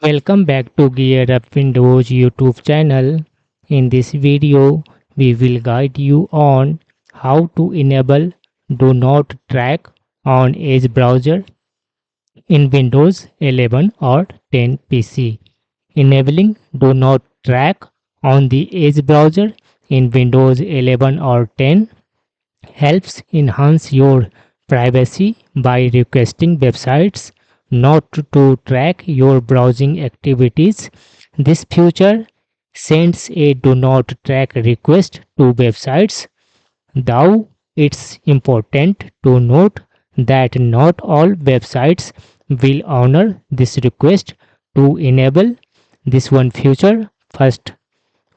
Welcome back to Gear Up Windows YouTube channel. In this video, we will guide you on how to enable Do Not Track on Edge browser in Windows 11 or 10 PC. Enabling Do Not Track on the Edge browser in Windows 11 or 10 helps enhance your privacy by requesting websites not to track your browsing activities. This feature sends a do not track request to websites, though it's important to note that not all websites will honor this request. To enable this one feature, first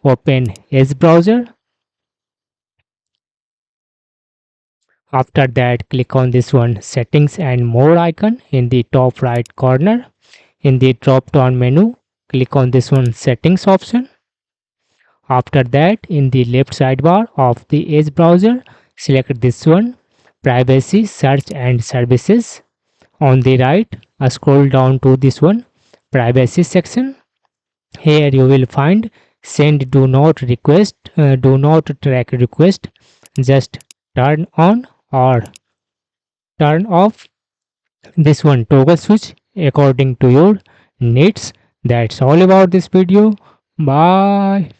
open Edge browser. After that, click on this one settings and more icon in the top right corner. In the drop down menu, click on this one settings option. After that, in the left sidebar of the Edge browser, select this one privacy search and services. On the right, scroll down to this one privacy section. Here you will find send do not track request. Just turn on or turn off this one toggle switch according to your needs. That's all about this video. Bye.